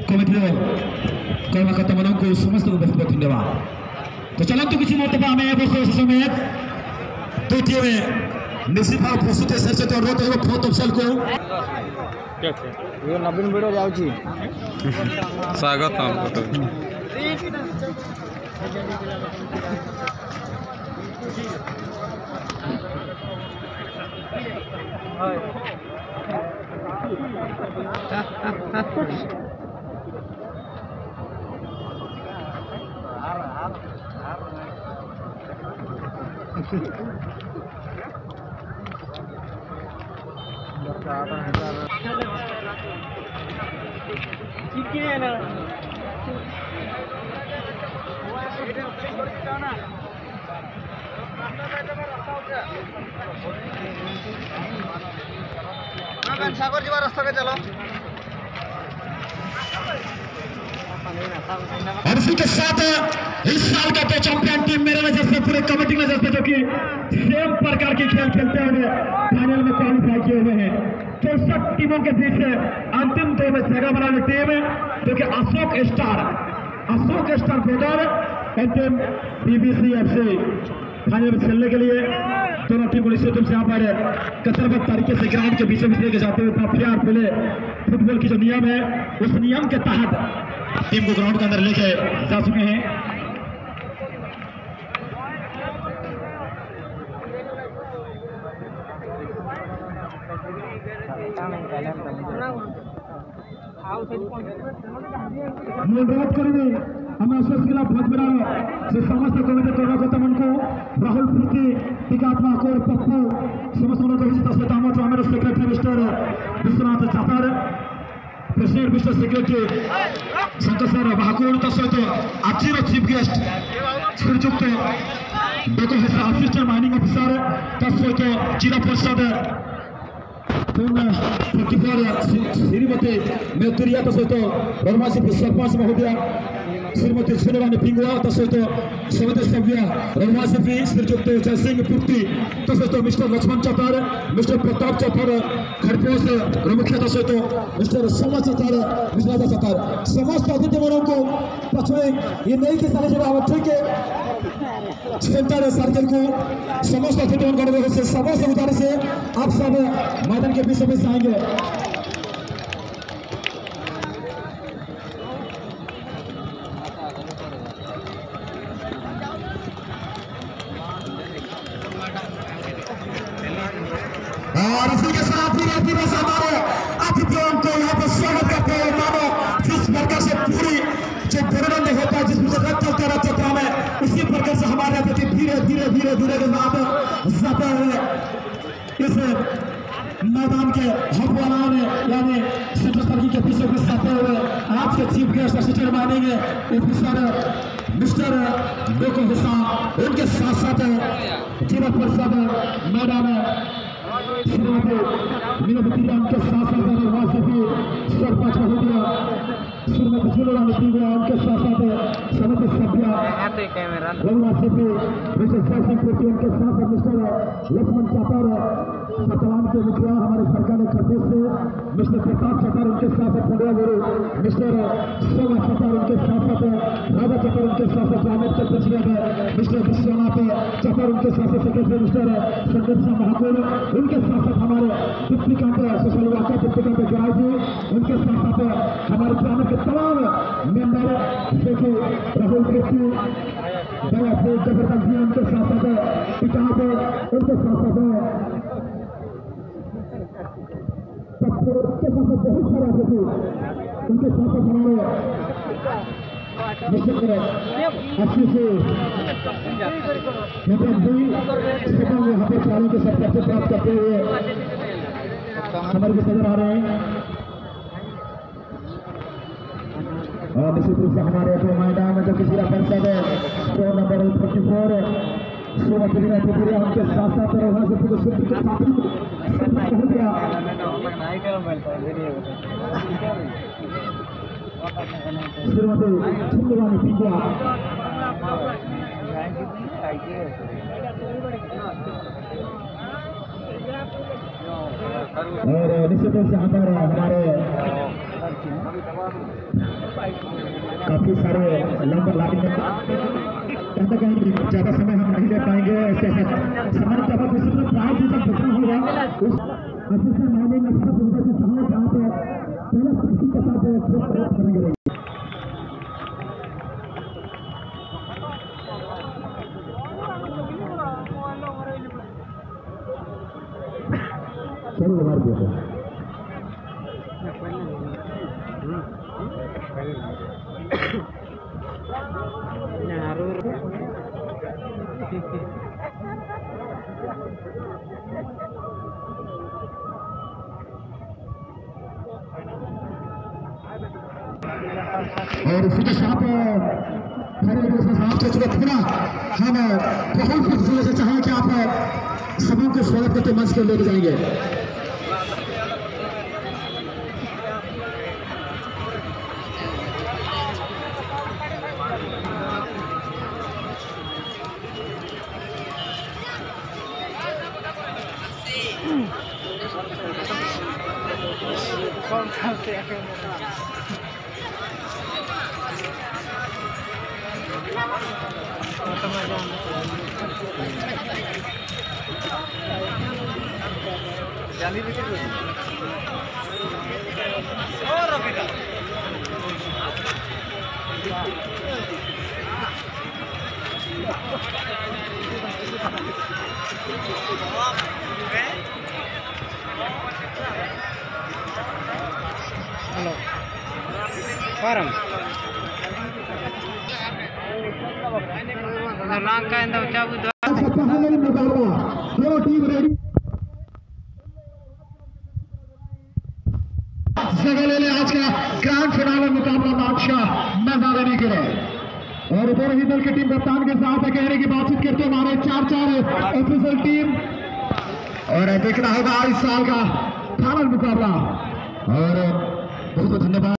Committee कर्मकर्ता मान को समस्त बहुत बहुत धन्यवाद। तो चलते किसी मत आम बस समय तो टीम निश्चित भाव प्रस्तुत सहित अनुरोध है फोर्थ अफसल को नवीन वीडियो जाऊँगी स्वागत सागर जी रास्ता के चलो। और इसी के साथ इस साल का तो चैंपियन टीम मेरे नजर से पूरे कमेटी नजर से जो कि सेम प्रकार के खेल खेलते हुए फाइनल में क्वालिफाई किए हुए हैं। 64 टीमों के बीच से अंतिम दो में जगह बनाने टीम जो कि अशोक स्टार ब्रदर अंतिम बीबीसी एफसी फाइनल में खेलने के लिए दोनों टीम को निश्चित रूप से यहाँ पर कसरबद्ध तरीके से ग्राउंड के बीचों बीच लेके जाते हुए प्यार प्ले फुटबॉल की जो नियम है उस नियम के तहत टीम को ग्राउंड के अंदर लेके जा चुके हैं। अनुरोध करेंगे हमें अशोक भजबरा से समस्त कमिटी कर्मकर्ता मन को राहुल प्रीति टीकात्मा कोर पप्पू समस्त सहित आम secretary mister Vishwanath Chatar president mister secretary Shankar sir Mahakud सहित आज चीफ गेस्ट श्रीजुक्त डॉक्टर असिस्टेंट माइनिंग ऑफिसर सहित जिला परिषद श्रीमती मेतरिया सहित रमासी सरपंच महोदया श्रीमती सुनवानी पिंगुआ सहित समिति सभ्य रमासी श्रीजुक्त जयसिंह पूर्ति सहित मिस्टर लक्ष्मण चातार मिस्टर प्रताप चातार खड़पोस प्रमुखता सहित मिस्टर सोमा चातार मिश्रा चातार समस्त अतिथि मनों को पछुए ये नई के सारे जब ठीक है सेंटर सर्कल को समस्त अतिथि मन से समस्त उतारे से आप सब मैदान के बीच में आएंगे। और इसी के साथ ही हमारे अतिथियों को यहाँ पर स्वागत करते हैं। मानो जिस प्रकार से पूरी जो बुरंद होता है जिसमें रथ चलता है चक्रा में उसी प्रकार से हमारे अतिथि धीरे धीरे धीरे धीरे जाते हुए इस मैदान के हकवाना ने यानी सेंटर सर्किल के पीछे भी जाते हुए आज के चीफ गेस्ट असिस्टेंट मानेंगे ऑफिसर मिस्टर डॉक्टर हुसैन उनके साथ साथ जिला परिषद मैदान श्रीमती मीनाबती उनके साथ साथ वहाँ से भी सरपंच महोदया श्रीमती सुनवानी पिंगुआ उनके साथ साथ समिति सभ्य रघुवा से भी मिस्टर जयसिंह पूर्ति उनके साथ साथ मिस्टर लक्ष्मण चातार पतवान के मुखिया हमारे सरकार ने खरगोश से मिस्टर प्रताप चातार उनके साथ साथ खंडवा गुरु मिस्टर सोमा चातार उनके साथ साथ राजा चातार उनके साथ साथ जावेद के प्रेसिडेंट मिस्टर विश्वनाथ चातार उनके साथ साथ सेक्रेटरी मिस्टर संदीप सिंह महाकुड़ उनके साथ साथ हमारे deputy counter social worker deputy counter गराज जी उनके साथ साथ हमारे ग्राम के तमाम मेंबर जैसे राहुल कृष्ण दया से जबरदस्त जी उनके साथ साथ पिताब उनके साथ साथ बहुत सारे अतिथि उनके साथ साथ हमारे अच्छी से यहाँ पे चारों के सब पैसे प्राप्त करते हुए हमारे को नजर आ रहे हैं। और निश्चित रूप से हमारे तो मैदान में जो किसी का परिषद है 2 नंबर 44 श्रीमती मीनाबती उनके साथ साथ वहाँ से पूरे सूत्र के साथ हो गया श्रीमती सुनवानी पिंगुआ और निश्चित रूप से हमारे काफी सारे लंबा लाइन में कहते कहीं ज्यादा समय हम नहीं ले पाएंगे। ऐसे समय जब प्राइज जब देखना होगा उस ऑफिसर मामले में सब उनके से समय जहाँ पे पहले किसी के साथ करेंगे। चलो बाहर देखो और उसी के साथ पुनः हम बहुत खुशी से चाहें कि आप सभी को स्वागत करके मंच के लेके जाएंगे। Halo. Parang. Langkah yang tahu cabut. जगह आज का ग्रैंड फिनाले मुकाबला बादशाह मजा लेने के लिए और इधर ही दल की टीम कप्तान के साथ कहने की बातचीत करते हमारे 4 ऑफिशियल टीम और देखना होगा इस साल का फाइनल मुकाबला और बहुत बहुत धन्यवाद।